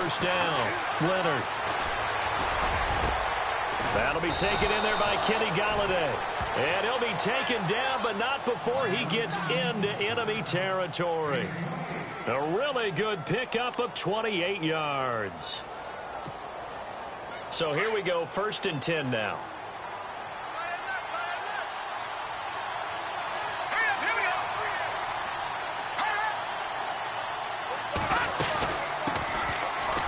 first down. Leonard. That'll be taken in there by Kenny Galladay. And he'll be taken down, but not before he gets into enemy territory. A really good pickup of 28 yards. So here we go, 1st and 10 now.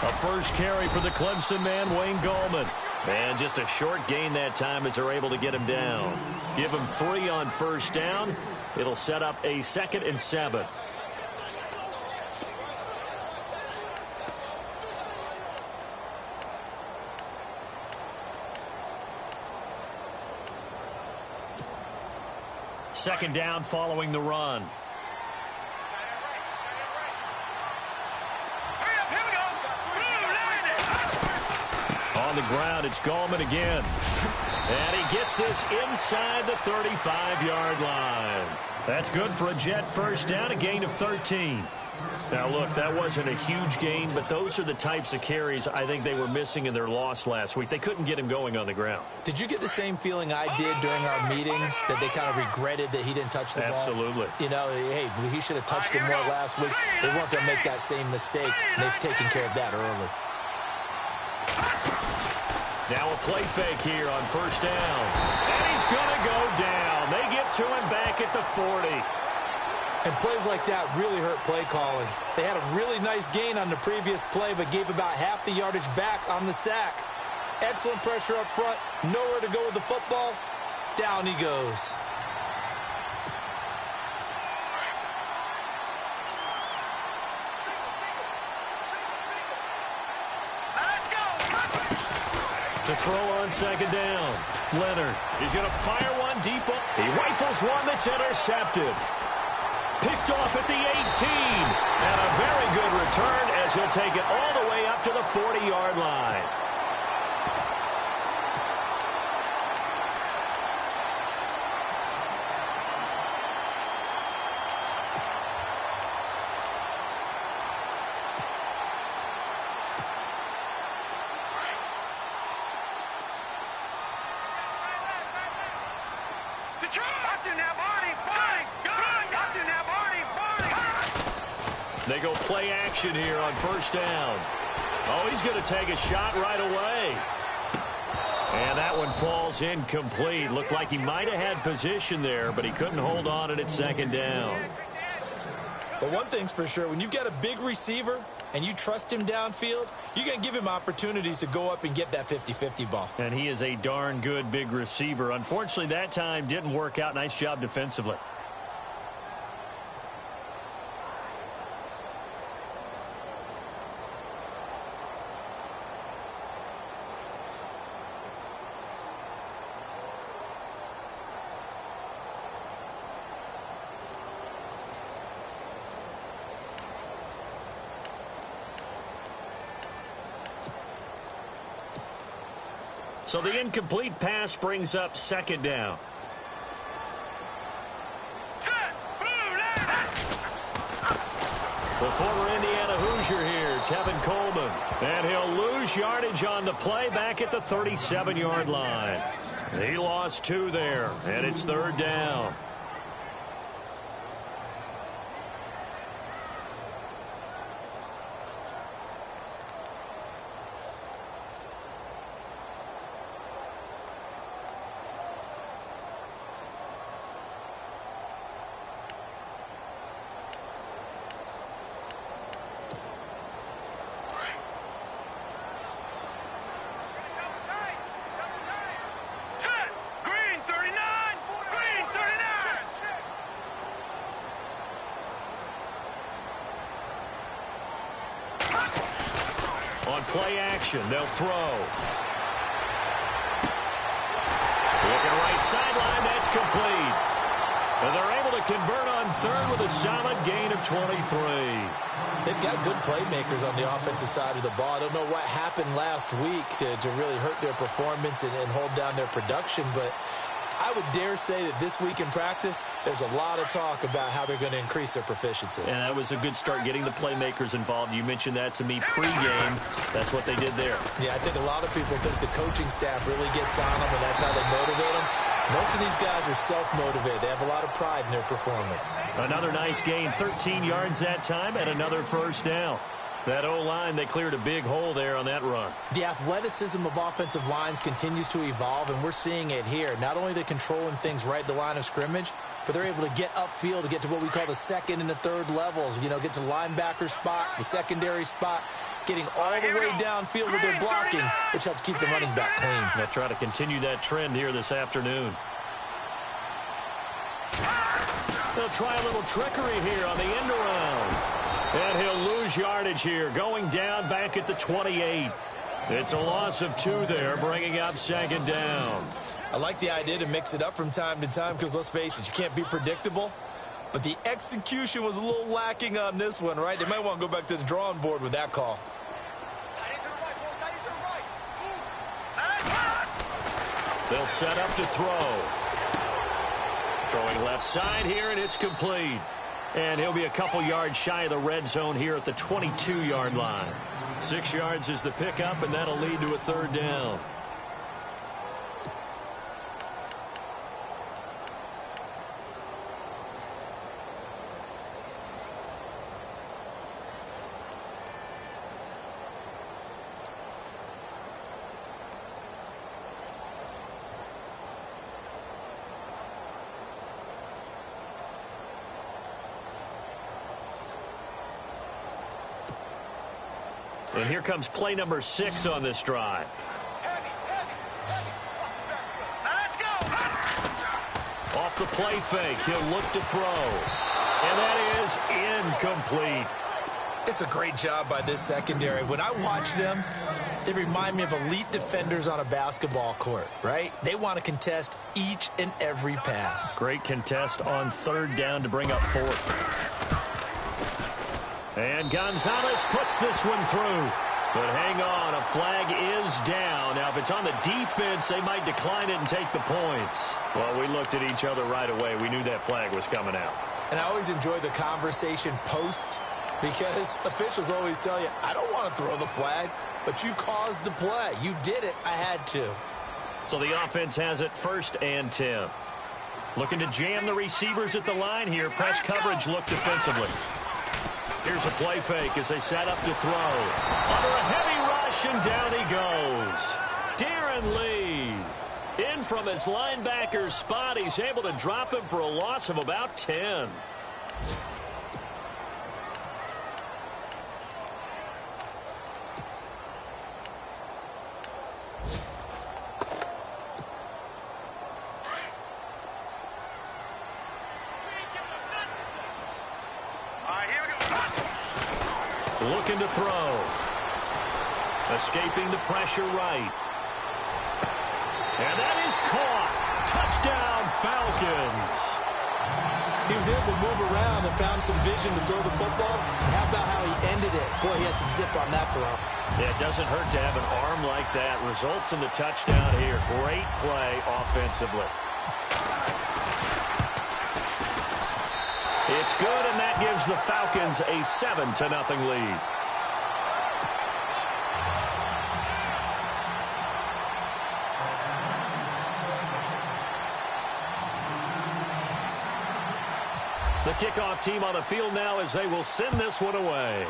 A first carry for the Clemson man, Wayne Gallman. And just a short gain that time as they're able to get him down. Give him 3 on first down. It'll set up a 2nd and 7. Second down following the run. On the ground, it's Gallman again. And he gets this inside the 35-yard line. That's good for a Jet first down, a gain of 13. Now, look, that wasn't a huge gain, but those are the types of carries I think they were missing in their loss last week. They couldn't get him going on the ground. Did you get the same feeling I did during our meetings, that they kind of regretted that he didn't touch the ball? Absolutely. You know, hey, he should have touched it more last week. They weren't going to make that same mistake, and they've taken care of that early. Now a play fake here on first down. And he's going to go down. They get to him back at the 40. And plays like that really hurt play calling. They had a really nice gain on the previous play, but gave about half the yardage back on the sack. Excellent pressure up front. Nowhere to go with the football. Down he goes. To throw on second down. Leonard is going to fire one deep. He rifles one that's intercepted. Picked off at the 18. And a very good return as he'll take it all the way up to the 40-yard line. They go play action here on first down. Oh, he's going to take a shot right away. And that one falls incomplete. Looked like he might have had position there, but he couldn't hold on at second down. But one thing's for sure, when you've got a big receiver and you trust him downfield, you're going to give him opportunities to go up and get that 50-50 ball. And he is a darn good big receiver. Unfortunately, that time didn't work out. Nice job defensively. So the incomplete pass brings up second down. The former Indiana Hoosier here, Tevin Coleman. And he'll lose yardage on the play back at the 37-yard line. He lost 2 there, and it's third down. On play action, they'll throw. Looking right sideline, that's complete. And they're able to convert on third with a solid gain of 23. They've got good playmakers on the offensive side of the ball. I don't know what happened last week to really hurt their performance and hold down their production, but I would dare say that this week in practice, there's a lot of talk about how they're going to increase their proficiency. And that was a good start, getting the playmakers involved. You mentioned that to me pregame. That's what they did there. Yeah, I think a lot of people think the coaching staff really gets on them, and that's how they motivate them. Most of these guys are self-motivated. They have a lot of pride in their performance. Another nice gain, 13 yards that time, and another first down. That O-line, they cleared a big hole there on that run. The athleticism of offensive lines continues to evolve, and we're seeing it here. Not only are they controlling things right at the line of scrimmage, but they're able to get upfield to get to what we call the second and the third levels. You know, get to linebacker spot, the secondary spot, getting all the way downfield with their blocking, which helps keep the running back clean. They'll try to continue that trend here this afternoon. They'll try a little trickery here on the end around. And he'll lose yardage here, going down back at the 28. It's a loss of 2 there, bringing up second down. I like the idea to mix it up from time to time because, let's face it, you can't be predictable. But the execution was a little lacking on this one, right? They might want to go back to the drawing board with that call. They'll set up to throw. Throwing left side here, and it's complete. And he'll be a couple yards shy of the red zone here at the 22-yard line. 6 yards is the pickup, and that'll lead to a third down. And here comes play number 6 on this drive. Let's go. Off the play fake, he'll look to throw. And that is incomplete. It's a great job by this secondary. When I watch them, they remind me of elite defenders on a basketball court, right? They want to contest each and every pass. Great contest on third down to bring up fourth. And Gonzalez puts this one through. But hang on, a flag is down. Now, if it's on the defense, they might decline it and take the points. Well, we looked at each other right away. We knew that flag was coming out. And I always enjoy the conversation post because officials always tell you, I don't want to throw the flag, but you caused the play. You did it. I had to. So the offense has it 1st and 10. Looking to jam the receivers at the line here. Press coverage look defensively. Here's a play fake as they set up to throw. Under a heavy rush, and down he goes. Darren Lee. In from his linebacker spot. He's able to drop him for a loss of about 10. Looking to throw. Escaping the pressure right. And that is caught. Touchdown, Falcons. He was able to move around and found some vision to throw the football. And how about how he ended it? Boy, he had some zip on that throw. Yeah, it doesn't hurt to have an arm like that. Results in the touchdown here. Great play offensively. It's good, and that gives the Falcons a 7-0 lead. The kickoff team on the field now as they will send this one away.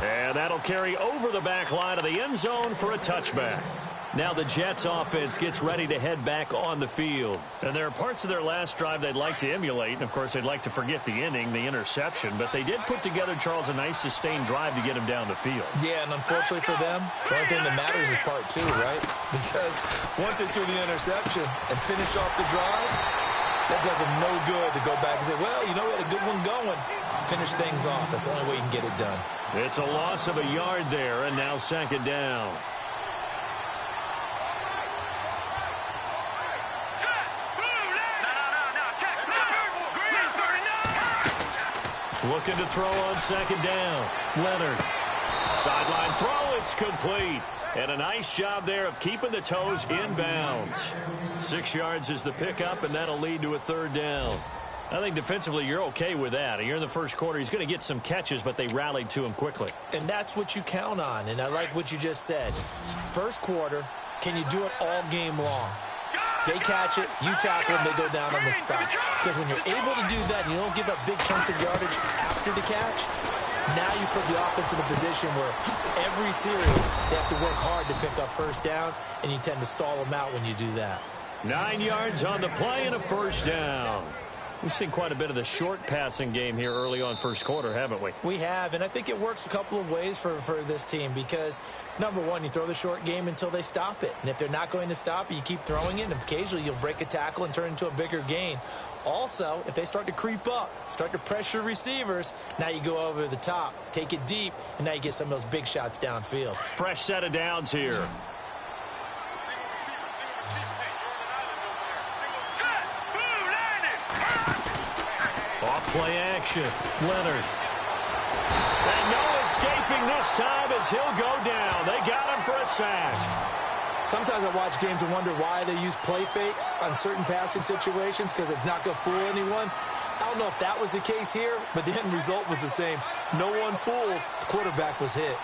And that'll carry over the back line of the end zone for a touchback. Now the Jets offense gets ready to head back on the field. And there are parts of their last drive they'd like to emulate. And, of course, they'd like to forget the inning, the interception. But they did put together, Charles, a nice sustained drive to get him down the field. Yeah, and unfortunately for them, the only thing that matters is part 2, right? Because once they threw the interception and finished off the drive, that does them no good to go back and say, well, you know, we had a good one going. Finish things off. That's the only way you can get it done. It's a loss of a yard there, and now second down. Looking to throw on second down. Leonard. Sideline throw, it's complete. And a nice job there of keeping the toes in bounds. 6 yards is the pickup, and that'll lead to a third down. I think defensively you're okay with that. You're in the first quarter. He's going to get some catches, but they rallied to him quickly. And that's what you count on, and I like what you just said. First quarter, can you do it all game long? They catch it, you tackle them, they go down on the spot. Because when you're able to do that and you don't give up big chunks of yardage after the catch, now you put the offense in a position where every series they have to work hard to pick up first downs, and you tend to stall them out when you do that. 9 yards on the play and a first down. We've seen quite a bit of the short passing game here early on first quarter, haven't we? We have, and I think it works a couple of ways for this team because, number one, you throw the short game until they stop it. And if they're not going to stop it, you keep throwing it, and occasionally you'll break a tackle and turn it into a bigger gain. Also, if they start to creep up, start to pressure receivers, now you go over the top, take it deep, and now you get some of those big shots downfield. Fresh set of downs here. Off-play action. Leonard. And no escaping this time as he'll go down. They got him for a sack. Sometimes I watch games and wonder why they use play fakes on certain passing situations because it's not going to fool anyone. I don't know if that was the case here, but the end result was the same. No one fooled. The quarterback was hit.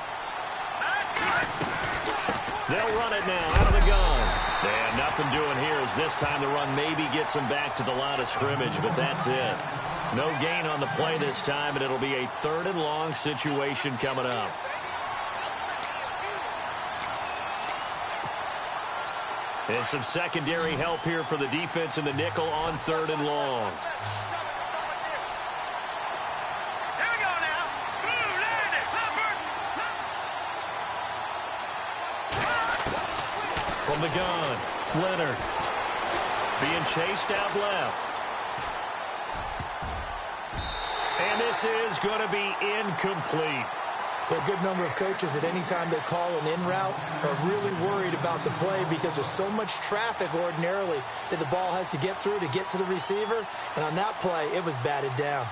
They'll run it now out of the gun. And nothing doing here as this time the run maybe gets them back to the line of scrimmage, but that's it. No gain on the play this time, and it'll be a 3rd and long situation coming up. And some secondary help here for the defense in the nickel on 3rd and long. Here we go now. From the gun, Leonard being chased out left. And this is going to be incomplete. A good number of coaches at any time they call an in route are really worried about the play because there's so much traffic ordinarily that the ball has to get through to get to the receiver. And on that play, it was batted down.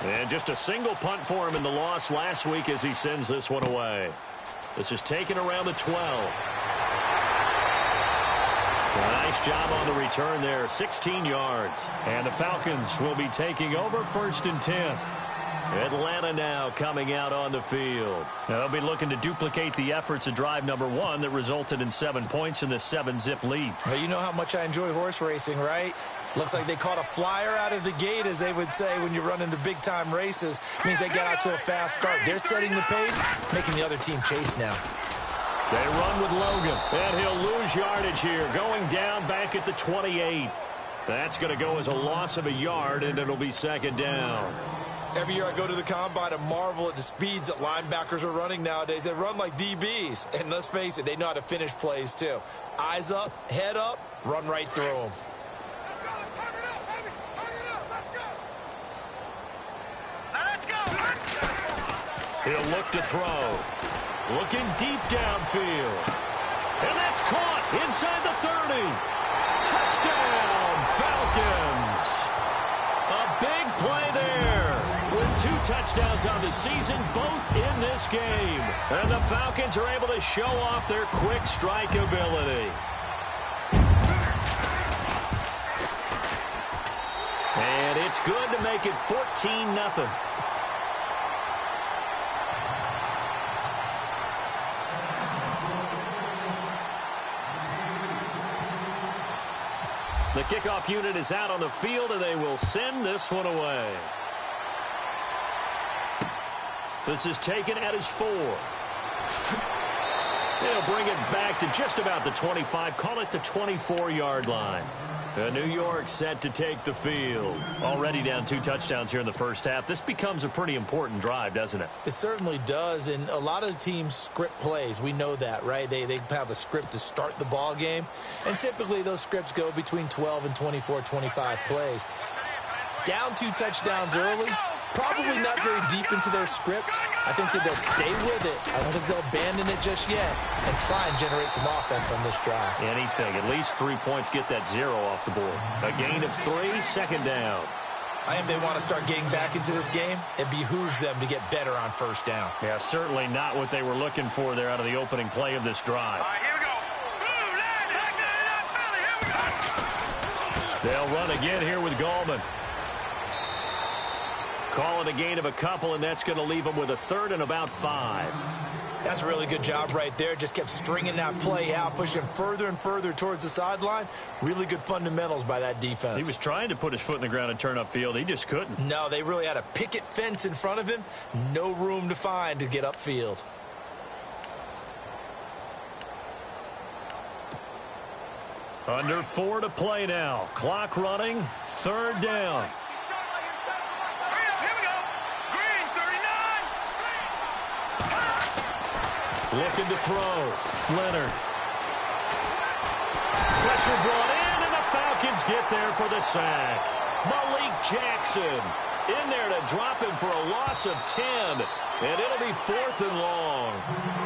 And just a single punt for him in the loss last week as he sends this one away. This is taken around the 12. Nice job on the return there, 16 yards. And the Falcons will be taking over 1st and 10. Atlanta now coming out on the field. Now they'll be looking to duplicate the efforts of drive number 1 that resulted in 7 points in the 7-zip lead. Well, you know how much I enjoy horse racing, right? Looks like they caught a flyer out of the gate, as they would say when you're running the big-time races. Means they got out to a fast start. They're setting the pace, making the other team chase now. They run with Logan, and he'll lose yardage here, going down back at the 28. That's going to go as a loss of a yard, and it'll be 2nd down. Every year I go to the combine and marvel at the speeds that linebackers are running nowadays. They run like DBs, and let's face it, they know how to finish plays too. Eyes up, head up, run right through them. He'll look to throw. Looking deep downfield. And that's caught inside the 30. Touchdown, Falcons. A big play there. With 2 touchdowns on the season, both in this game. And the Falcons are able to show off their quick strike ability. And it's good to make it 14-0. The kickoff unit is out on the field, and they will send this one away. This is taken at his 4. They'll bring it back to just about the 25, call it the 24-yard line. New York set to take the field. Already down 2 touchdowns here in the first half. This becomes a pretty important drive, doesn't it? It certainly does, and a lot of the teams script plays. We know that, right? They have a script to start the ball game, and typically those scripts go between 12 and 24, 25 plays. Down 2 touchdowns early, Probably not very deep into their script. I think that they'll stay with it. I don't think they'll abandon it just yet and try and generate some offense on this drive. Anything. At least 3 points, get that 0 off the board. A gain of 3, second down. I think they want to start getting back into this game. It behooves them to get better on first down. Yeah, certainly not what they were looking for there out of the opening play of this drive. All right, here we go. Here we go. They'll run again here with Gallman. Call it a gain of a couple, and that's going to leave them with a third and about 5. That's a really good job right there. Just kept stringing that play out, pushing further and further towards the sideline. Really good fundamentals by that defense. He was trying to put his foot in the ground and turn upfield. He just couldn't. No, they really had a picket fence in front of him. No room to find to get upfield. Under 4 to play now. Clock running. Third down. Here we go. Green, 39. Looking to throw. Leonard. Pressure brought in, and the Falcons get there for the sack. Malik Jackson in there to drop him for a loss of 10. And it'll be 4th and long.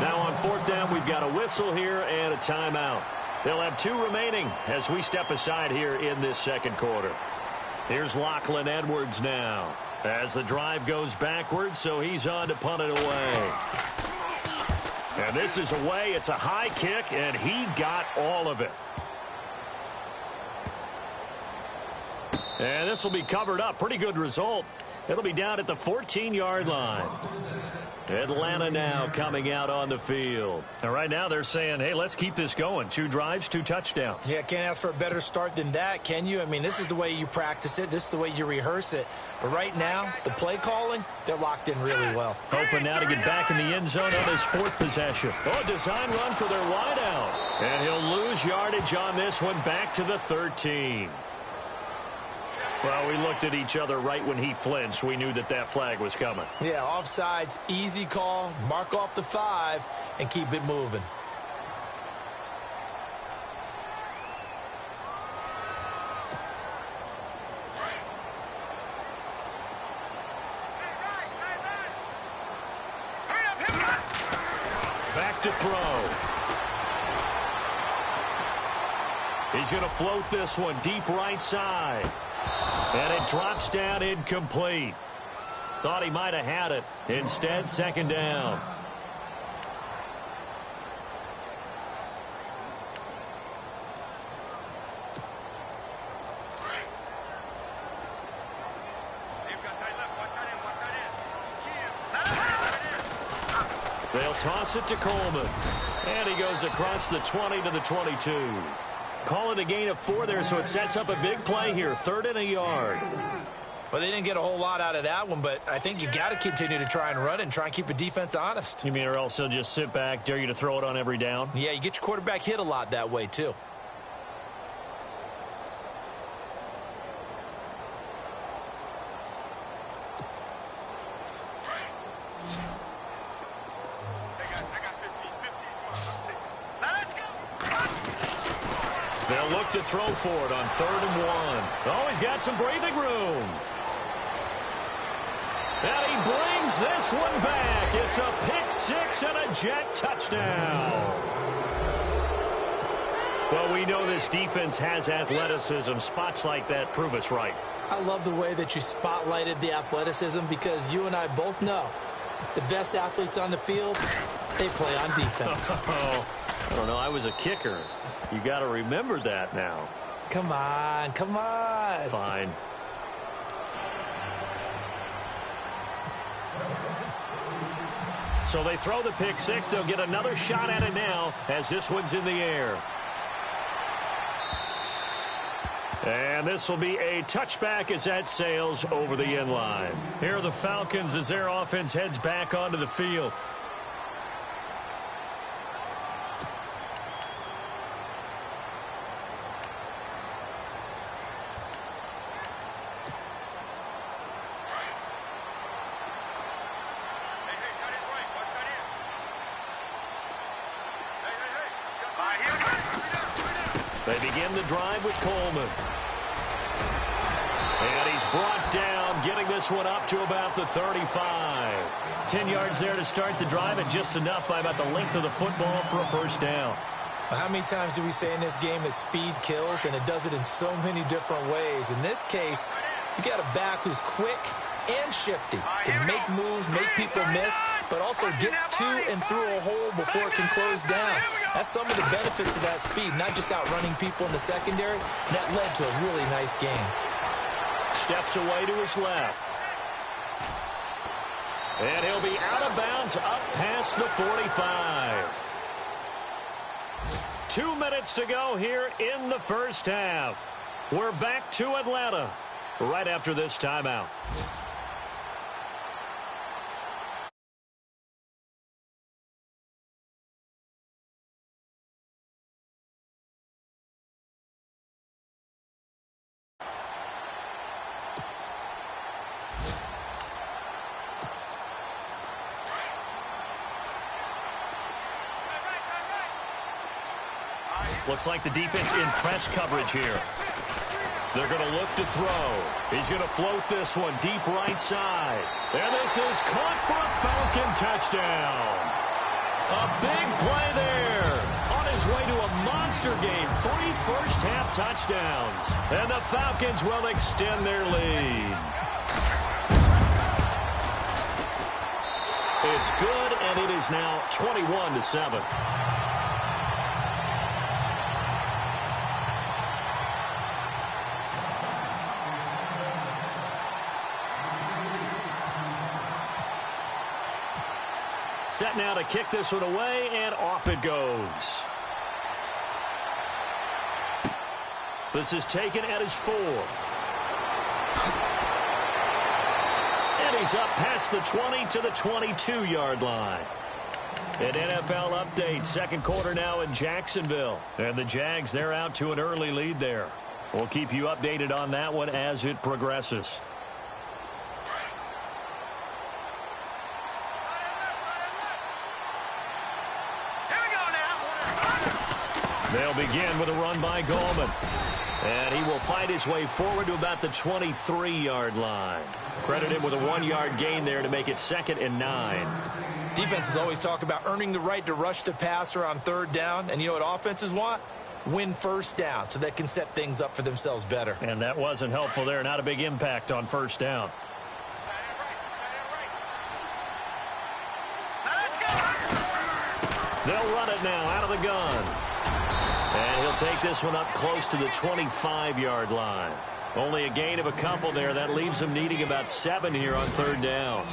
Now on 4th down, we've got a whistle here and a timeout. They'll have 2 remaining as we step aside here in this second quarter. Here's Lachlan Edwards now as the drive goes backwards, so he's on to punt it away. And this is away. It's a high kick, and he got all of it. And this will be covered up. Pretty good result. It'll be down at the 14-yard line. Atlanta now coming out on the field. And right now they're saying, hey, let's keep this going. 2 drives, 2 touchdowns. Yeah, can't ask for a better start than that, can you? I mean, this is the way you practice it. This is the way you rehearse it. But right now, the play calling, they're locked in really well. Hoping now to get back in the end zone on his 4th possession. Oh, a design run for their wideout. And he'll lose yardage on this one back to the 13. Well, we looked at each other right when he flinched. We knew that that flag was coming. Yeah, offsides, easy call, mark off the 5, and keep it moving. Back to throw. He's going to float this one deep right side. And it drops down incomplete. Thought he might have had it. Instead, second down. They'll toss it to Coleman. And he goes across the 20 to the 22. Call it a gain of 4 there, so it sets up a big play here. 3rd and a yard. Well, they didn't get a whole lot out of that one, but I think you got to continue to try and run and try and keep the defense honest. You mean or else they'll just sit back, dare you to throw it on every down? Yeah, you get your quarterback hit a lot that way, too. They'll look to throw for it on 3rd and 1. Oh, he's got some breathing room. And he brings this one back. It's a pick 6 and a Jet touchdown. Well, we know this defense has athleticism. Spots like that prove us right. I love the way that you spotlighted the athleticism because you and I both know the best athletes on the field, they play on defense. I don't know. I was a kicker. You got to remember that now. Come on, come on. Fine. So they throw the pick 6. They'll get another shot at it now as this one's in the air. And this will be a touchback as that sails over the end line. Here are the Falcons as their offense heads back onto the field. They begin the drive with Coleman. And he's brought down getting this one up to about the 35. 10 yards there to start the drive, and just enough by about the length of the football for a first down. How many times do we say in this game that speed kills, and it does it in so many different ways? In this case, you got a back who's quick and shifty, can make moves, make people miss, but also gets to and through a hole before it can close down. That's some of the benefits of that speed, not just outrunning people in the secondary. And that led to a really nice game. Steps away to his left. And he'll be out of bounds up past the 45. 2 minutes to go here in the first half. We're back to Atlanta right after this timeout. Looks like the defense in press coverage here. They're going to look to throw. He's going to float this one deep right side. And this is caught for a Falcon touchdown. A big play there. On his way to a monster game. 3 first-half touchdowns. And the Falcons will extend their lead. It's good, and it is now 21-7. Set now to kick this one away, and off it goes. This is taken at his 4. And he's up past the 20 to the 22-yard line. An NFL update, second quarter now in Jacksonville. And the Jags, they're out to an early lead there. We'll keep you updated on that one as it progresses. They'll begin with a run by Gallman. And he will fight his way forward to about the 23-yard line. Credit him with a 1-yard gain there to make it 2nd and 9. Defenses always talk about earning the right to rush the passer on 3rd down. And you know what offenses want? Win first down so they can set things up for themselves better. And that wasn't helpful there. Not a big impact on 1st down. They'll run it now out of the gun. And he'll take this one up close to the 25-yard line. Only a gain of a couple there. That leaves him needing about 7 here on 3rd down.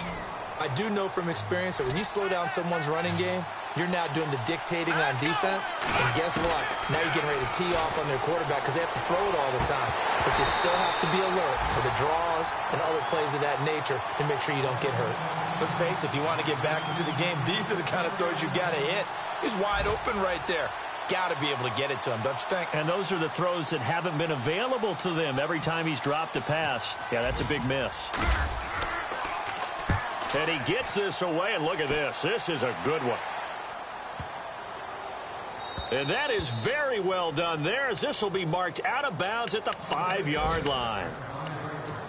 I do know from experience that when you slow down someone's running game, you're now doing the dictating on defense. And guess what? Now you're getting ready to tee off on their quarterback because they have to throw it all the time. But you still have to be alert for the draws and other plays of that nature to make sure you don't get hurt. Let's face it, if you want to get back into the game, these are the kind of throws you got to hit. He's wide open right there. Got to be able to get it to him, don't you think? And those are the throws that haven't been available to them every time he's dropped a pass. Yeah, that's a big miss. And he gets this away, and look at this. This is a good one. And that is very well done there, as this will be marked out of bounds at the 5-yard line.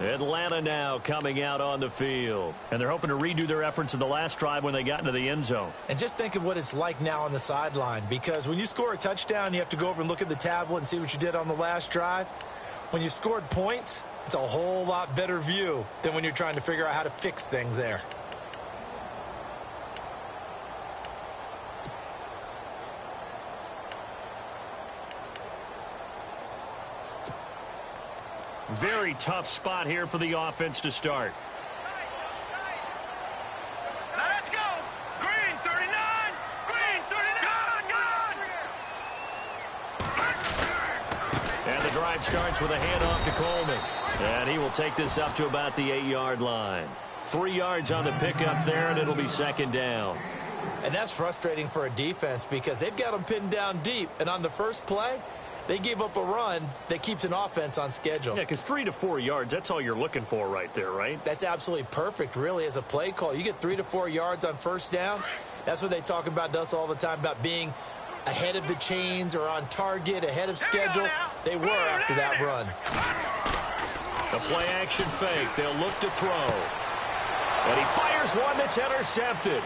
Atlanta now coming out on the field. And they're hoping to redo their efforts in the last drive when they got into the end zone. And just think of what it's like now on the sideline, because when you score a touchdown, you have to go over and look at the tablet and see what you did on the last drive. When you scored points, it's a whole lot better view than when you're trying to figure out how to fix things there. Very tough spot here for the offense to start. Let's go. Green 39. Green 39. And the drive starts with a handoff to Coleman. And he will take this up to about the 8-yard line. 3 yards on the pickup there, and it'll be 2nd down. And that's frustrating for a defense because they've got them pinned down deep. And on the first play, they gave up a run that keeps an offense on schedule. Yeah, because 3 to 4 yards, that's all you're looking for right there, right? That's absolutely perfect, really, as a play call. You get 3 to 4 yards on 1st down. That's what they talk about to us all the time, about being ahead of the chains or on target, ahead of schedule. They were after that run. A play-action fake. They'll look to throw. And he fires one that's intercepted.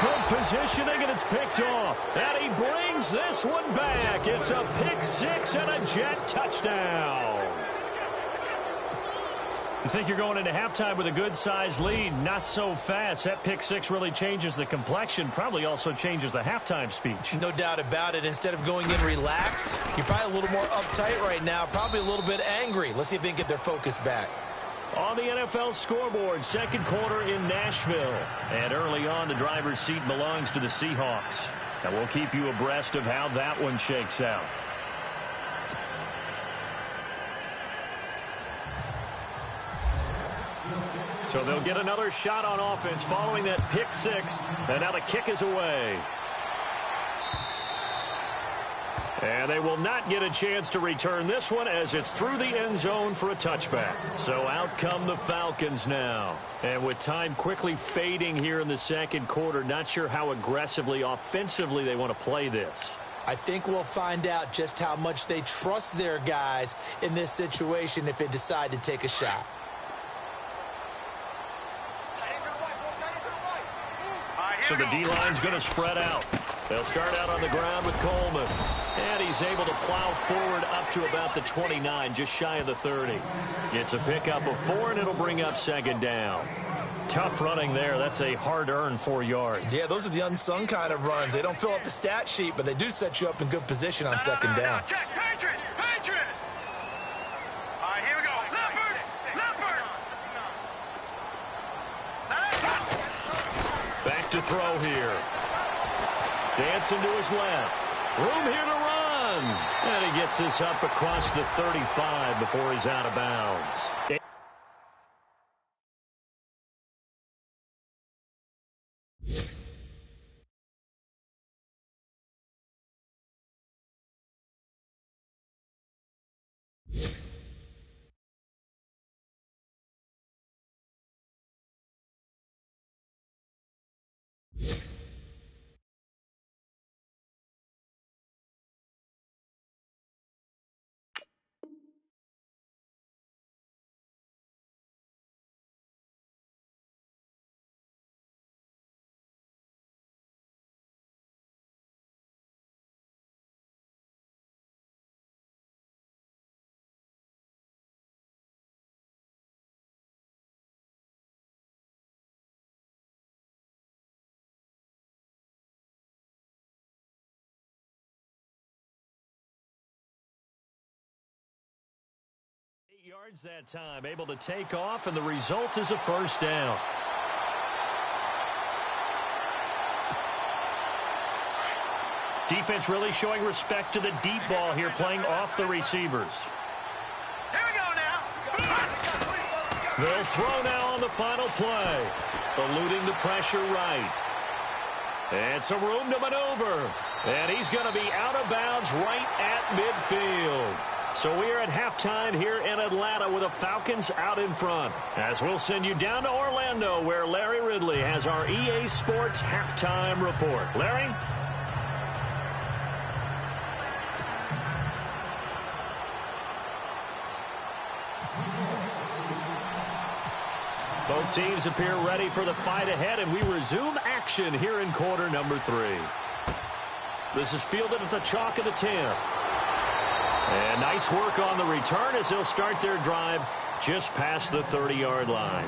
Good positioning, and it's picked off. And he brings this one back. It's a pick six and a Jet touchdown. You think you're going into halftime with a good-sized lead. Not so fast. That pick six really changes the complexion. Probably also changes the halftime speech. No doubt about it. Instead of going in relaxed, you're probably a little more uptight right now. Probably a little bit angry. Let's see if they can get their focus back. On the NFL scoreboard, second quarter in Nashville. And early on, the driver's seat belongs to the Seahawks. And we'll keep you abreast of how that one shakes out. So they'll get another shot on offense following that pick six. And now the kick is away. And they will not get a chance to return this one as it's through the end zone for a touchback. So out come the Falcons now. And with time quickly fading here in the second quarter, not sure how aggressively, offensively they want to play this. I think we'll find out just how much they trust their guys in this situation if they decide to take a shot. So the D-line's going to spread out. They'll start out on the ground with Coleman. And he's able to plow forward up to about the 29, just shy of the 30. It's a pickup of 4, and it'll bring up second down. Tough running there. That's a hard-earned 4 yards. Yeah, those are the unsung kind of runs. They don't fill up the stat sheet, but they do set you up in good position on second down. Check, Patriot! Patriot! All right, here we go. Leopard! Leopard! Back to throw here. Dancing to his left. Room here to run. And he gets this up across the 35 before he's out of bounds. Yards that time, able to take off, and the result is a first down. Defense really showing respect to the deep ball here, playing off the receivers. Here we go now. They'll throw now on the final play, eluding the pressure right. And some room to maneuver. And he's going to be out of bounds right at midfield. So we are at halftime here in Atlanta with the Falcons out in front. As we'll send you down to Orlando where Larry Ridley has our EA Sports halftime report. Larry? Both teams appear ready for the fight ahead, and we resume action here in quarter number 3. This is fielded at the chalk of the 10. And nice work on the return as they'll start their drive just past the 30-yard line.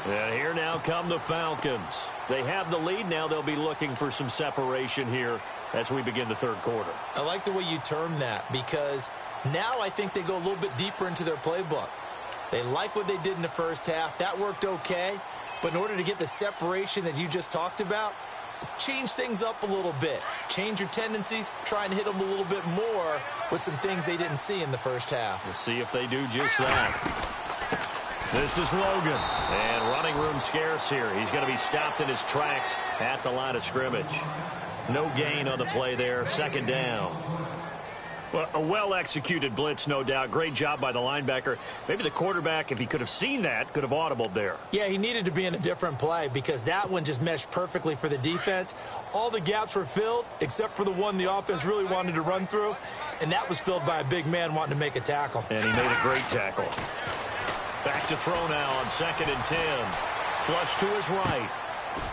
And here now come the Falcons. They have the lead now. They'll be looking for some separation here as we begin the third quarter. I like the way you term that because now I think they go a little bit deeper into their playbook. They like what they did in the first half. That worked okay. But in order to get the separation that you just talked about, change things up a little bit. Change your tendencies. Try and hit them a little bit more with some things they didn't see in the first half. We'll see if they do just that. This is Logan. And running room scarce here. He's going to be stopped in his tracks at the line of scrimmage. No gain on the play there. Second down. Well, a well-executed blitz, no doubt. Great job by the linebacker. Maybe the quarterback, if he could have seen that, could have audibled there. Yeah, he needed to be in a different play because that one just meshed perfectly for the defense. All the gaps were filled except for the one the offense really wanted to run through, and that was filled by a big man wanting to make a tackle. And he made a great tackle. Back to throw now on 2nd and 10. Flush to his right.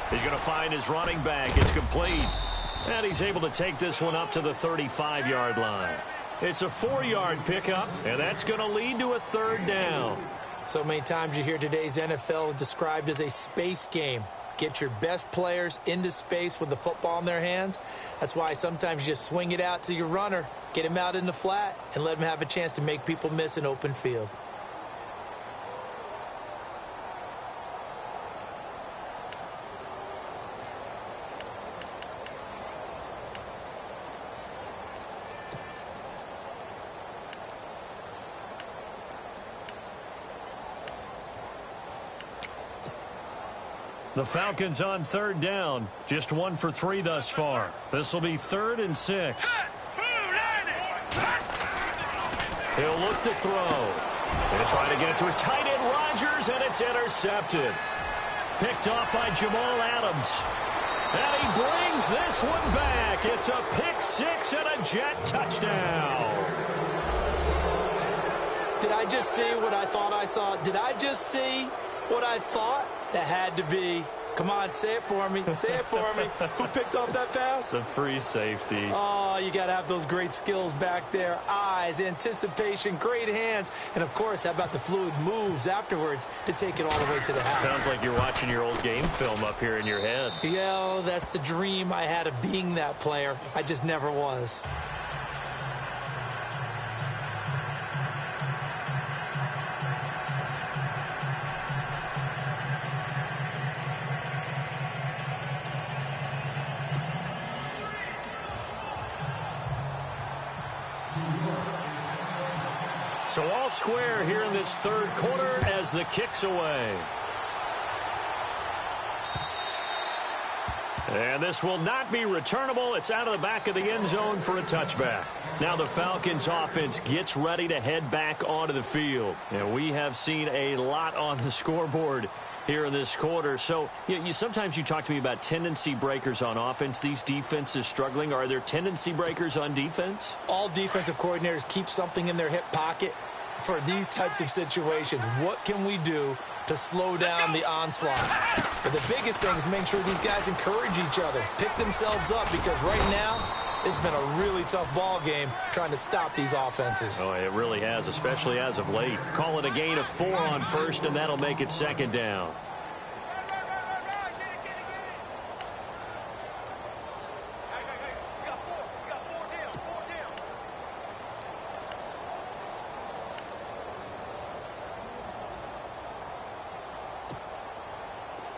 He's going to find his running back. It's complete. And he's able to take this one up to the 35-yard line. It's a 4-yard pickup, and that's going to lead to a 3rd down. So many times you hear today's NFL described as a space game. Get your best players into space with the football in their hands. That's why sometimes you just swing it out to your runner, get him out in the flat, and let him have a chance to make people miss an open field. The Falcons on 3rd down. Just 1 for 3 thus far. This will be 3rd and 6. He'll look to throw. He'll try to get it to his tight end, Rodgers, and it's intercepted. Picked off by Jamal Adams. And he brings this one back. It's a pick 6 and a Jet touchdown. Did I just see what I thought I saw? Did I just see what I thought? That had to be. Come on, say it for me. Say it for me. Who picked off that pass? The free safety. Oh, you got to have those great skills back there. Eyes, anticipation, great hands. And, of course, how about the fluid moves afterwards to take it all the way to the house? Sounds like you're watching your old game film up here in your head. Yeah, that's the dream I had of being that player. I just never was. So all square here in this 3rd quarter as the kick's away. And this will not be returnable. It's out of the back of the end zone for a touchback. Now the Falcons offense gets ready to head back onto the field. And we have seen a lot on the scoreboard here in this quarter. So sometimes you talk to me about tendency breakers on offense. These defenses struggling. Are there tendency breakers on defense? All defensive coordinators keep something in their hip pocket for these types of situations. What can we do to slow down the onslaught? But the biggest thing is make sure these guys encourage each other, pick themselves up, because right now it's been a really tough ball game trying to stop these offenses. Oh, it really has, especially as of late. Call it a gain of 4 on 1st, and that'll make it 2nd down.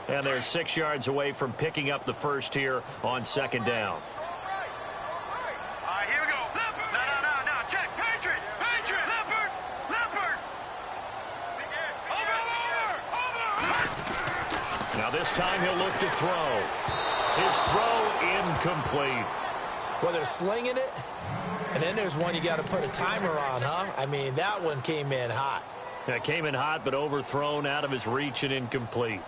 And they're 6 yards away from picking up the first here on 2nd down. All right, here we go. Leopard. No. Check. Patriot. Leopard. Over. Now this time he'll look to throw. His throw incomplete. Well, they're slinging it, and then there's one you got to put a timer on, huh? I mean, that one came in hot. That came in hot, but overthrown out of his reach and incomplete.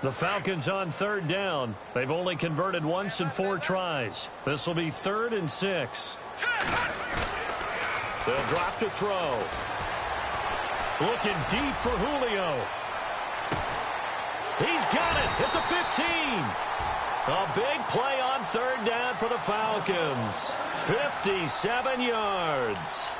The Falcons on 3rd down. They've only converted once in 4 tries. This will be 3rd and 6. They'll drop to throw. Looking deep for Julio. He's got it at the 15. A big play on 3rd down for the Falcons. 57 yards.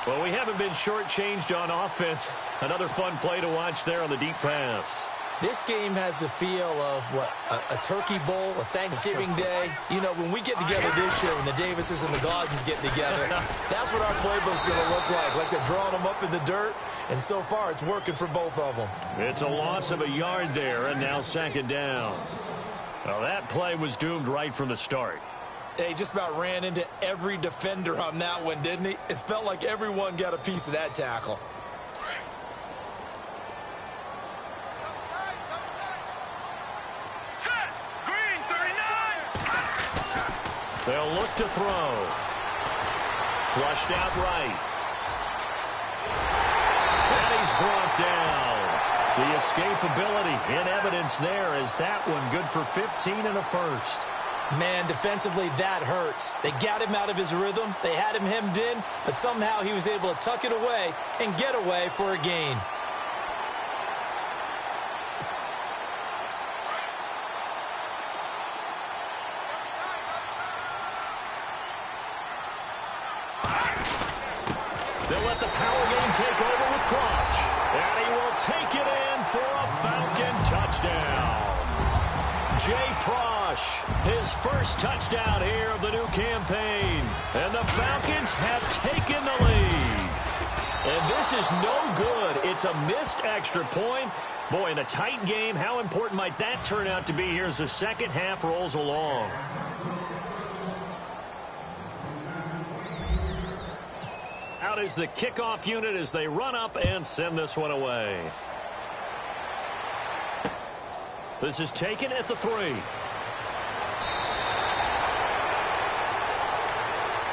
Well, we haven't been shortchanged on offense. Another fun play to watch there on the deep pass. This game has the feel of, a turkey bowl, a Thanksgiving day. You know, when we get together this year, when the Davises and the Gaudens get together, that's what our playbook's going to look like they're drawing them up in the dirt, and so far it's working for both of them. It's a loss of a yard there, and now 2nd down. Well, that play was doomed right from the start. He just about ran into every defender on that one, didn't he? It felt like everyone got a piece of that tackle. They'll look to throw. Flushed out right. And he's brought down. The escapability in evidence there as that one good for 15 and a first. Man, defensively, that hurts. They got him out of his rhythm. They had him hemmed in, but somehow he was able to tuck it away and get away for a gain. They'll let the power game take over with Clutch. And he will take it in for a Falcon touchdown. Jay Prosh, his first touchdown here of the new campaign. And the Falcons have taken the lead. And this is no good. It's a missed extra point. Boy, in a tight game, how important might that turn out to be here as the second half rolls along? Out is the kickoff unit as they run up and send this one away. This is taken at the 3.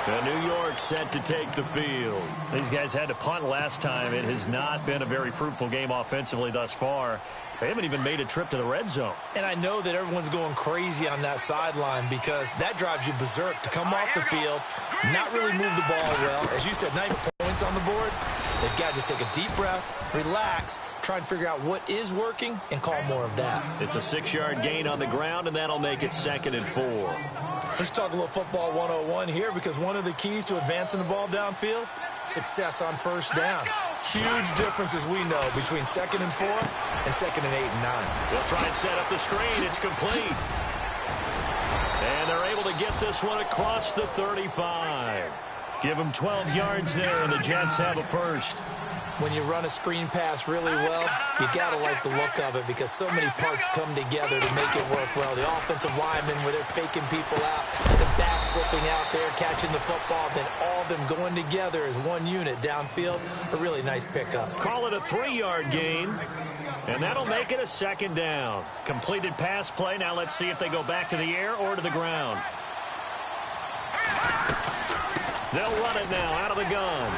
And New York set to take the field. These guys had to punt last time. It has not been a very fruitful game offensively thus far. They haven't even made a trip to the red zone. And I know that everyone's going crazy on that sideline because that drives you berserk to come off the field, not really move the ball well. As you said, 9 points on the board. They've got to just take a deep breath, relax, try and figure out what is working, and call more of that. It's a 6-yard gain on the ground, and that'll make it 2nd and 4. Let's talk a little football 101 here because one of the keys to advancing the ball downfield, success on first down. Huge difference, as we know, between 2nd and 4 and 2nd and 8 and 9. They'll try and set up the screen. It's complete. And they're able to get this one across the 35. Give them 12 yards there, and the Jets have a first. When you run a screen pass really well, you got to like the look of it because so many parts come together to make it work well. The offensive linemen, where they're faking people out, the back slipping out there, catching the football, then all of them going together as one unit downfield. A really nice pickup. Call it a 3-yard gain, and that'll make it a 2nd down. Completed pass play. Now let's see if they go back to the air or to the ground. They'll run it now out of the gun.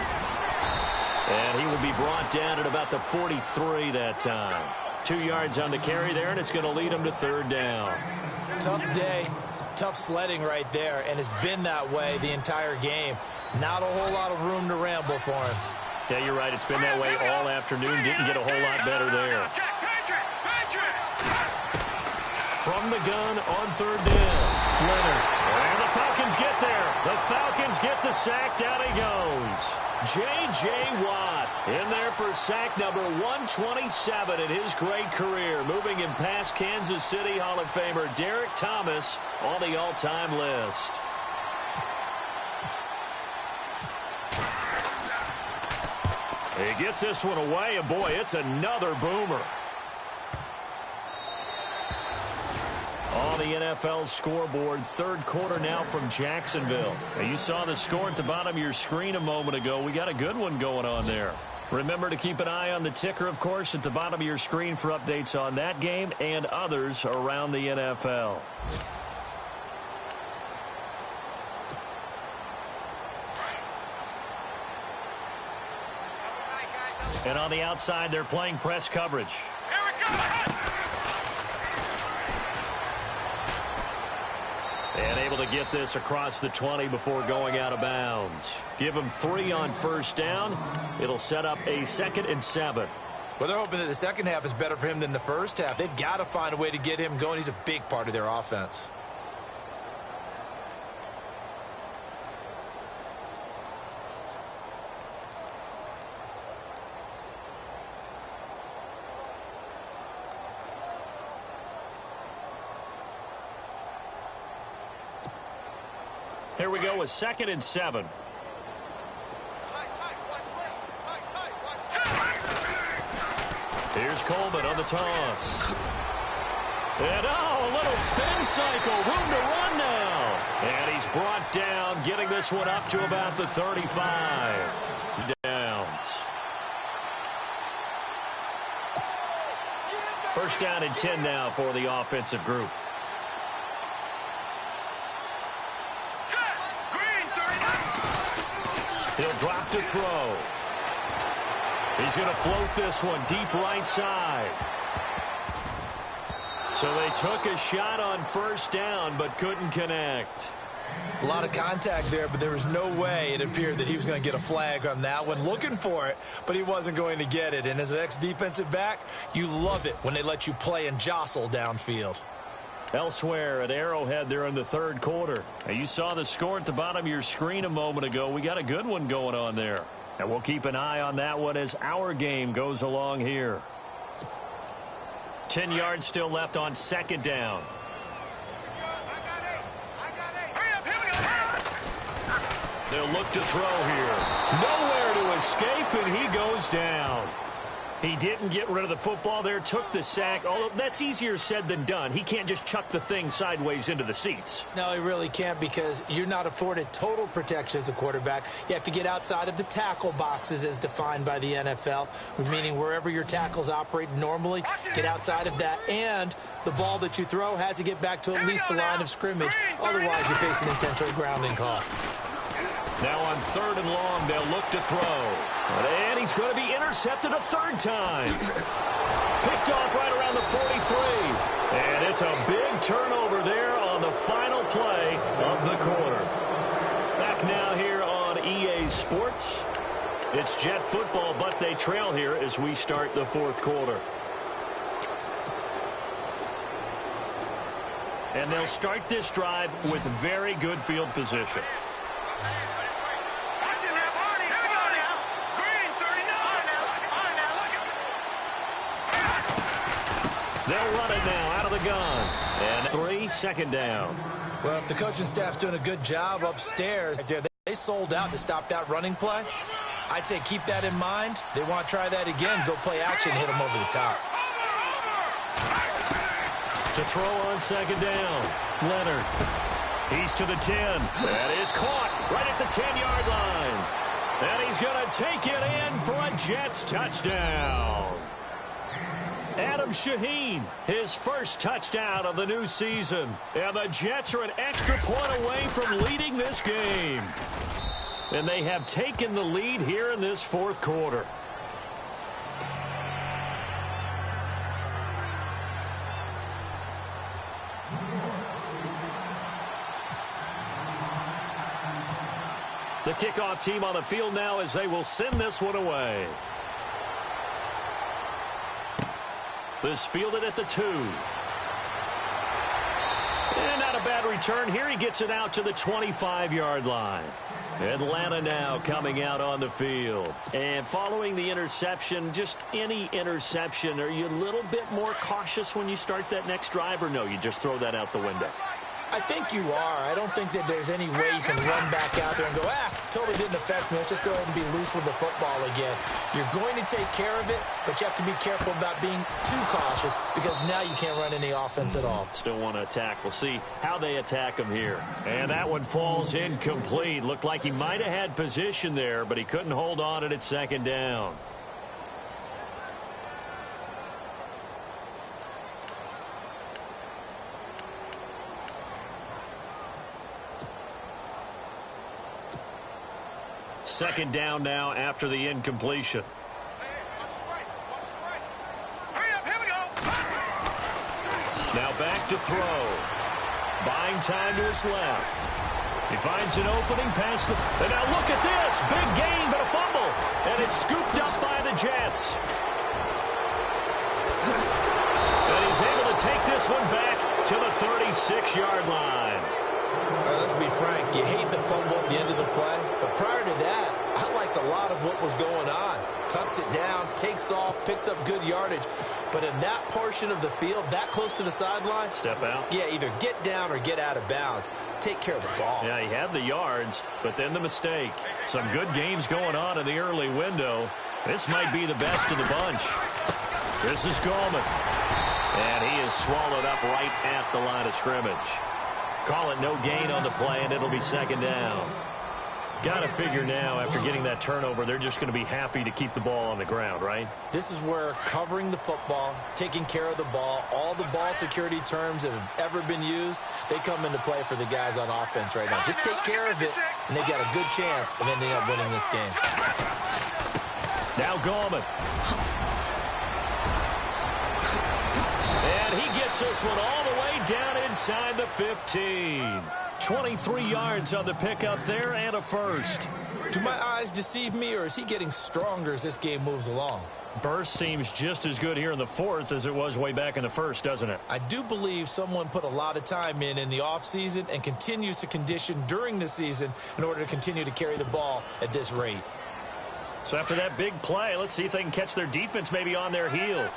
And he will be brought down at about the 43 that time. 2 yards on the carry there, and it's going to lead him to 3rd down. Tough day, tough sledding right there, and it's been that way the entire game. Not a whole lot of room to ramble for him. Yeah, you're right. It's been that way all afternoon. Didn't get a whole lot better there. From the gun on 3rd down. Leonard. And the Falcons get there. The Falcons get the sack. Down he goes. J.J. Watt in there for sack number 127 in his great career. Moving him past Kansas City Hall of Famer Derek Thomas on the all-time list. He gets this one away, and boy, it's another boomer. On the NFL scoreboard, 3rd quarter now from Jacksonville. Now, you saw the score at the bottom of your screen a moment ago. We got a good one going on there. Remember to keep an eye on the ticker, of course, at the bottom of your screen for updates on that game and others around the NFL. And on the outside, they're playing press coverage. Here we go. And able to get this across the 20 before going out of bounds. Give him 3 on first down. It'll set up a 2nd and 7. Well, they're hoping that the second half is better for him than the first half. They've got to find a way to get him going. He's a big part of their offense. Here we go with 2nd and 7. Here's Coleman on the toss. And a little spin cycle. Room to run now. And he's brought down, getting this one up to about the 35. Downs. First down and 10 now for the offensive group. He'll drop to throw. He's going to float this one deep right side. So they took a shot on first down but couldn't connect. A lot of contact there, but there was no way it appeared that he was going to get a flag on that one. Looking for it, but he wasn't going to get it. And as an ex-defensive back, you love it when they let you play and jostle downfield. Elsewhere at Arrowhead there in the third quarter. Now, you saw the score at the bottom of your screen a moment ago. We got a good one going on there. And we'll keep an eye on that one as our game goes along here. 10 yards still left on second down. They'll look to throw here. Nowhere to escape, and he goes down. He didn't get rid of the football there, took the sack. Although that's easier said than done. He can't just chuck the thing sideways into the seats. No, he really can't, because you're not afforded total protection as a quarterback. You have to get outside of the tackle boxes as defined by the NFL, meaning wherever your tackles operate normally, get outside of that. And the ball that you throw has to get back to at least the line of scrimmage. Otherwise, you face an intentional grounding call. Now on third and long, they'll look to throw. And he's going to be intercepted a third time. Picked off right around the 43. And it's a big turnover there on the final play of the quarter. Back now here on EA Sports. It's Jet football, but they trail here as we start the fourth quarter. And they'll start this drive with very good field position. They'll run it now out of the gun. And 3, second down. Well, if the coaching staff's doing a good job upstairs, they sold out to stop that running play. I'd say keep that in mind. They want to try that again. Go play action, hit them over the top. To throw on second down. Leonard. He's to the 10. That is caught right at the 10-yard line. And he's going to take it in for a Jets touchdown. Adam Shaheen, his first touchdown of the new season. And the Jets are an extra point away from leading this game. And they have taken the lead here in this fourth quarter. The kickoff team on the field now as they will send this one away. This fielded at the 2. And not a bad return here. He gets it out to the 25-yard line. Atlanta now coming out on the field. And following the interception, just any interception, are you a little bit more cautious when you start that next drive, or no, you just throw that out the window? I think you are. I don't think that there's any way you can run back out there and go, totally didn't affect me. Let's just go ahead and be loose with the football again. You're going to take care of it, but you have to be careful about being too cautious, because now you can't run any offense at all. Still want to attack. We'll see how they attack him here. And that one falls incomplete. Looked like he might have had position there, but he couldn't hold on at second down. Second down now after the incompletion. Now back to throw. Buying time to his left. He finds an opening past the... And now look at this. Big gain, but a fumble. And it's scooped up by the Jets. And he's able to take this one back to the 36-yard line. Let's be frank, you hate the fumble at the end of the play, but prior to that, I liked a lot of what was going on. Tucks it down, takes off, picks up good yardage, but in that portion of the field, that close to the sideline, step out. Yeah, either get down or get out of bounds. Take care of the ball. Yeah, he had the yards, but then the mistake. Some good games going on in the early window. This might be the best of the bunch. This is Gallman, and he is swallowed up right at the line of scrimmage. Call it no gain on the play, and it'll be second down. Got to figure now, after getting that turnover, they're just going to be happy to keep the ball on the ground, right? This is where covering the football, taking care of the ball, all the ball security terms that have ever been used, they come into play for the guys on offense right now. Just take care of it, and they've got a good chance of ending up winning this game. Now Gallman. And he gets this one all the way down inside the 15. 23 yards on the pickup there and a first. Do my eyes deceive me, or is he getting stronger as this game moves along? Burst seems just as good here in the fourth as it was way back in the first, doesn't it? I do believe someone put a lot of time in the offseason and continues to condition during the season in order to continue to carry the ball at this rate. So after that big play, let's see if they can catch their defense maybe on their heels.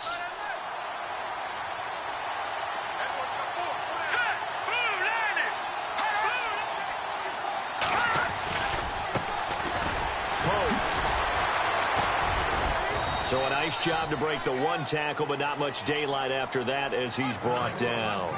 So a nice job to break the one tackle, but not much daylight after that as he's brought down.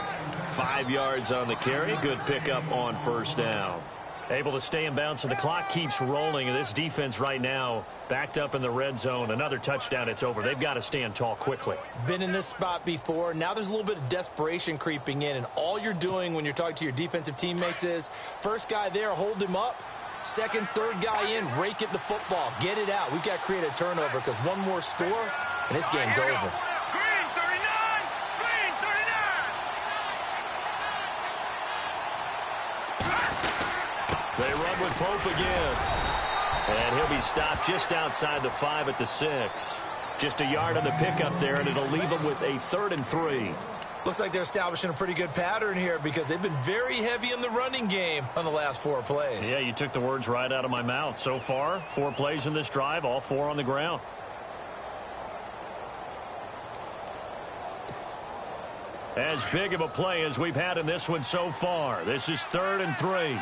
5 yards on the carry. Good pickup on first down. Able to stay in bounds, and the clock keeps rolling. And this defense right now backed up in the red zone. Another touchdown, it's over. They've got to stand tall quickly. Been in this spot before. Now there's a little bit of desperation creeping in, and all you're doing when you're talking to your defensive teammates is first guy there, hold him up. Second, third guy in, rake it the football. Get it out. We've got to create a turnover because one more score, and this game's over. Green 39! Green 39! They run with Pope again. And he'll be stopped just outside the 5 at the 6. Just a yard on the pickup there, and it'll leave them with a 3rd and 3. Looks like they're establishing a pretty good pattern here because they've been very heavy in the running game on the last 4 plays. Yeah, you took the words right out of my mouth. So far, 4 plays in this drive, all 4 on the ground. As big of a play as we've had in this one so far. This is 3rd and 3. Here we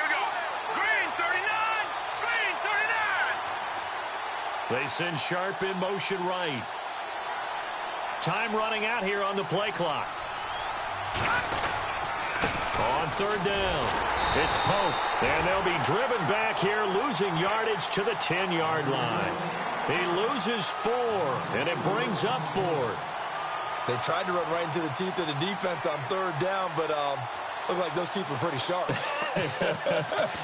go. Green 39! Green 39! They send Sharp in motion right. Time running out here on the play clock. On 3rd down, it's Pope, and they'll be driven back here, losing yardage to the 10-yard line. He loses 4, and it brings up 4th. They tried to run right into the teeth of the defense on 3rd down, but looked like those teeth were pretty sharp.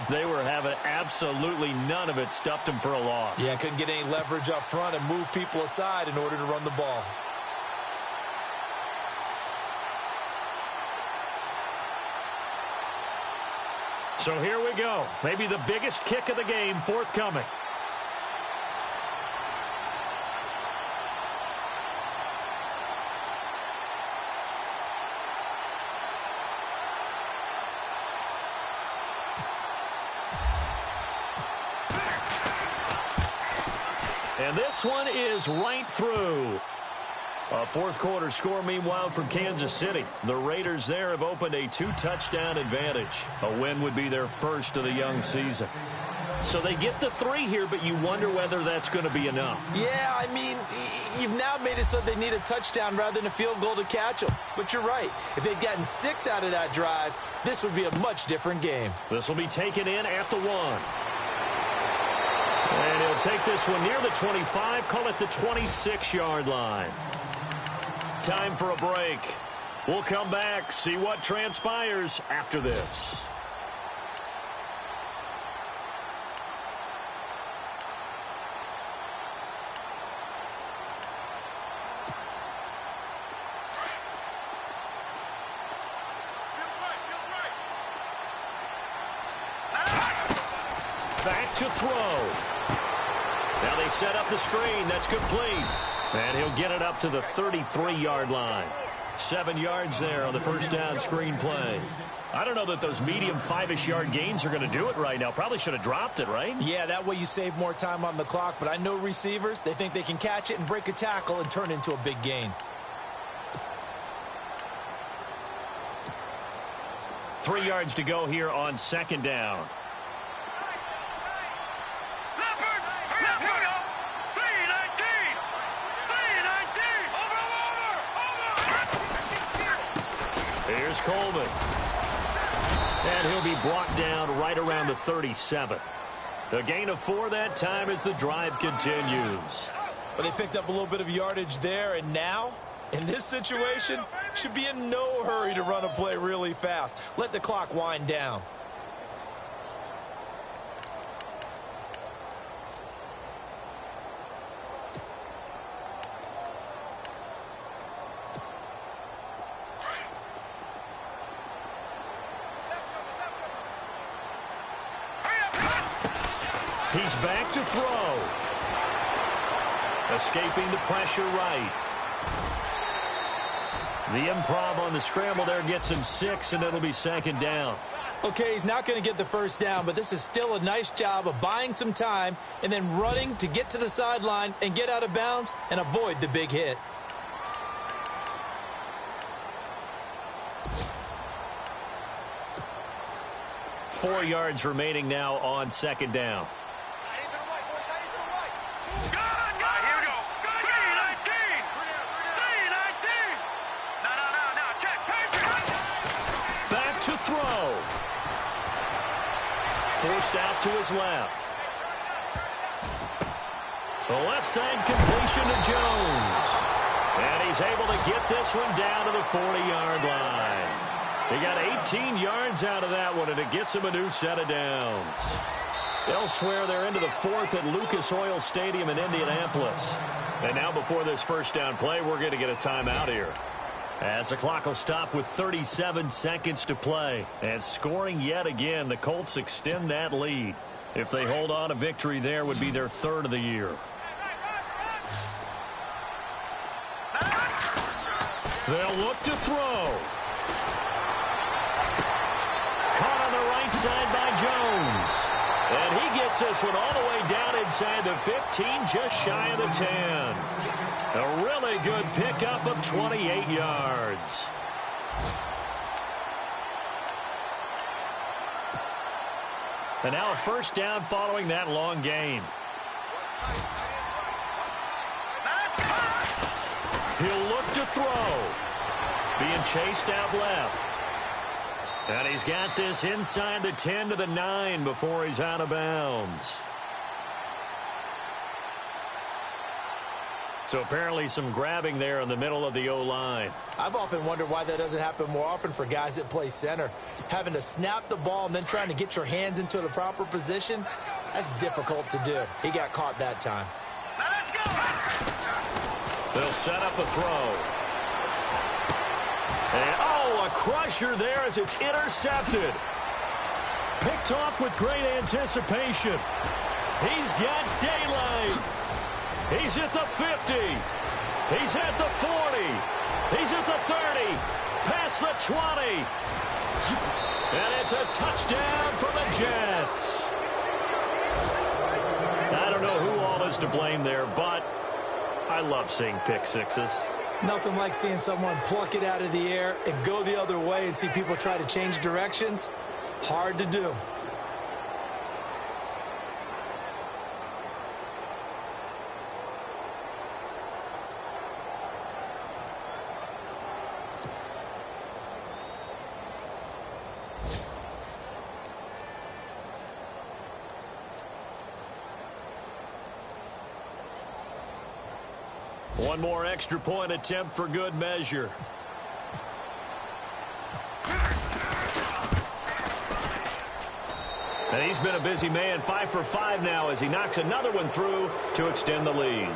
They were having absolutely none of it, stuffed them for a loss. Yeah, couldn't get any leverage up front and move people aside in order to run the ball. So here we go. Maybe the biggest kick of the game forthcoming. And this one is right through. A 4th quarter score, meanwhile, from Kansas City. The Raiders there have opened a 2-touchdown advantage. A win would be their first of the young season. So they get the 3 here, but you wonder whether that's going to be enough. Yeah, I mean, you've now made it so they need a touchdown rather than a field goal to catch them. But you're right. If they'd gotten 6 out of that drive, this would be a much different game. This will be taken in at the 1. And he'll take this one near the 25, call it the 26-yard line. Time for a break. We'll come back, see what transpires after this. Back to throw. Now they set up the screen. That's complete. And he'll get it up to the 33-yard line. 7 yards there on the first down screen play. I don't know that those medium 5-ish yard gains are going to do it right now. Probably should have dropped it, right? Yeah, that way you save more time on the clock. But I know receivers, they think they can catch it and break a tackle and turn it into a big gain. 3 yards to go here on 2nd down. Here's Coleman. And he'll be brought down right around the 37. A gain of 4 that time as the drive continues. But they picked up a little bit of yardage there, and now, in this situation, should be in no hurry to run a play really fast. Let the clock wind down. He's back to throw. Escaping the pressure right. The improv on the scramble there gets him 6, and it'll be second down. Okay, he's not going to get the first down, but this is still a nice job of buying some time and then running to get to the sideline and get out of bounds and avoid the big hit. Four yards remaining now on second down. To throw. Forced out to his left. The left side completion to Jones. And he's able to get this one down to the 40-yard line. He got 18 yards out of that one, and it gets him a new set of downs. Elsewhere, they're into the fourth at Lucas Oil Stadium in Indianapolis. And now before this first down play, we're going to get a timeout here. As the clock will stop with 37 seconds to play. And scoring yet again, the Colts extend that lead. If they hold on, a victory there would be their third of the year. They'll look to throw. Caught on the right side by Jones. And he gets this one all the way down inside the 15, just shy of the 10. A really good pickup of 28 yards. And now a first down following that long gain. He'll look to throw. Being chased out left. And he's got this inside the 10 to the 9 before he's out of bounds. So apparently some grabbing there in the middle of the O-line. I've often wondered why that doesn't happen more often for guys that play center. Having to snap the ball and then trying to get your hands into the proper position, that's difficult to do. He got caught that time. Let's go! They'll set up a throw. And, oh, a crusher there as it's intercepted. Picked off with great anticipation. He's got daylight. He's at the 50. He's at the 40. He's at the 30. Past the 20. And it's a touchdown for the Jets. I don't know who all is to blame there, but I love seeing pick sixes. Nothing like seeing someone pluck it out of the air and go the other way and see people try to change directions. Hard to do. One more extra point attempt for good measure. And he's been a busy man, 5 for 5 now as he knocks another one through to extend the lead.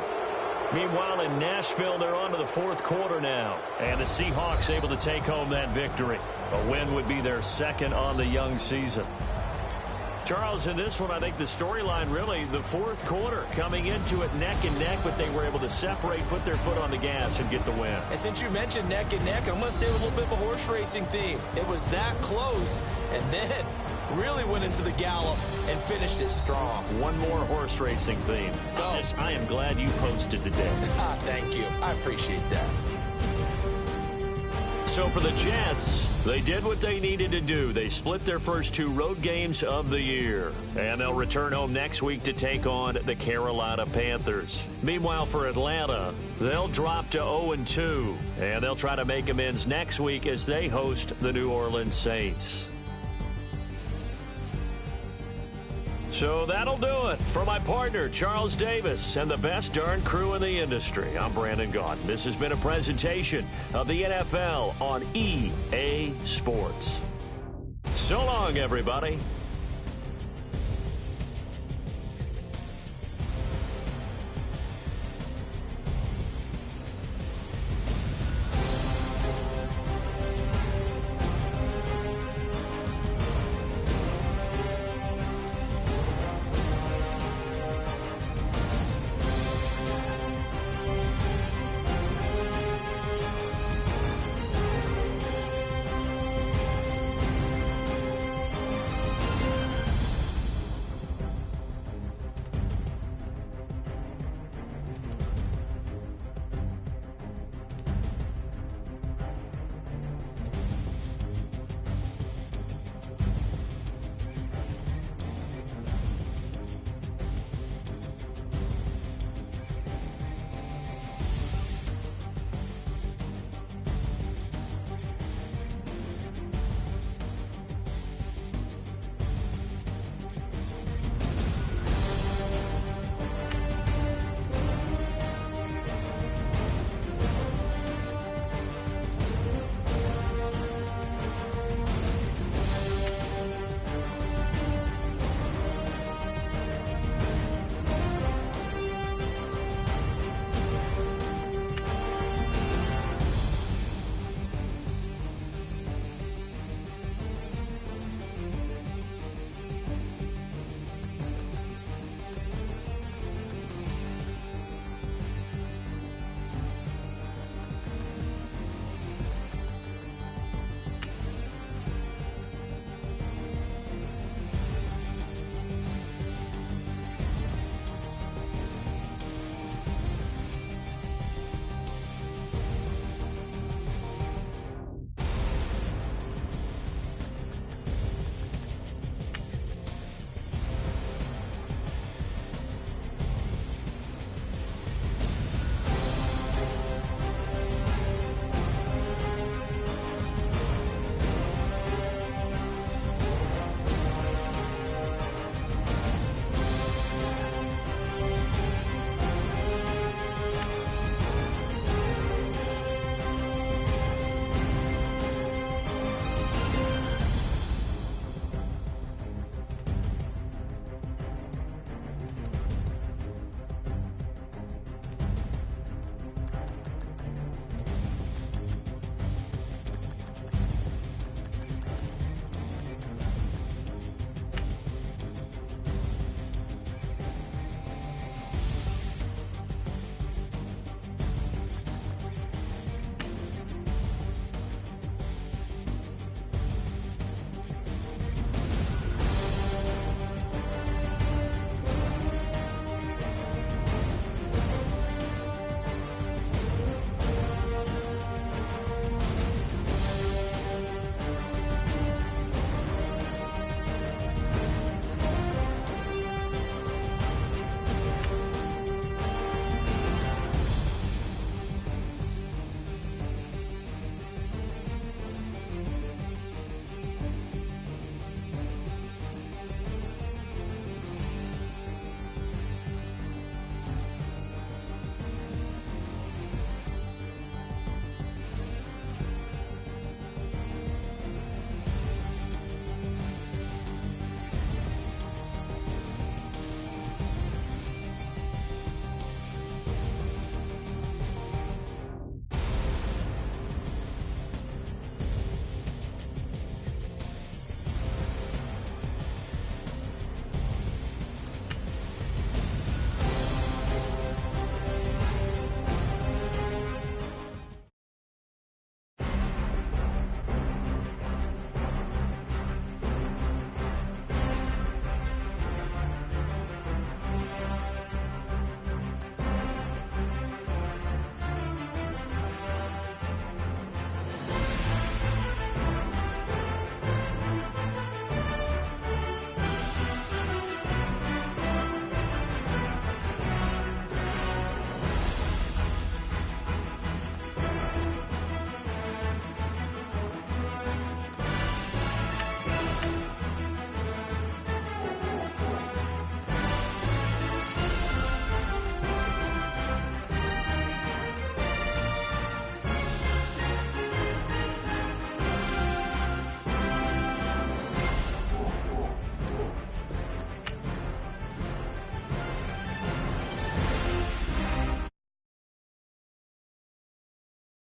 Meanwhile, in Nashville, they're on to the fourth quarter now. And the Seahawks able to take home that victory. A win would be their second on the young season. Charles, in this one, I think the storyline really, the fourth quarter, coming into it neck and neck, but they were able to separate, put their foot on the gas, and get the win. And since you mentioned neck and neck, I'm going to stay with a little bit of a horse racing theme. It was that close, and then really went into the gallop and finished it strong. One more horse racing theme. Go. I am glad you posted today. Thank you. I appreciate that. So for the Jets, they did what they needed to do. They split their first two road games of the year. And they'll return home next week to take on the Carolina Panthers. Meanwhile, for Atlanta, they'll drop to 0-2. And they'll try to make amends next week as they host the New Orleans Saints. So that'll do it. For my partner, Charles Davis, and the best darn crew in the industry, I'm Brandon Gaudin. This has been a presentation of the NFL on EA Sports. So long, everybody.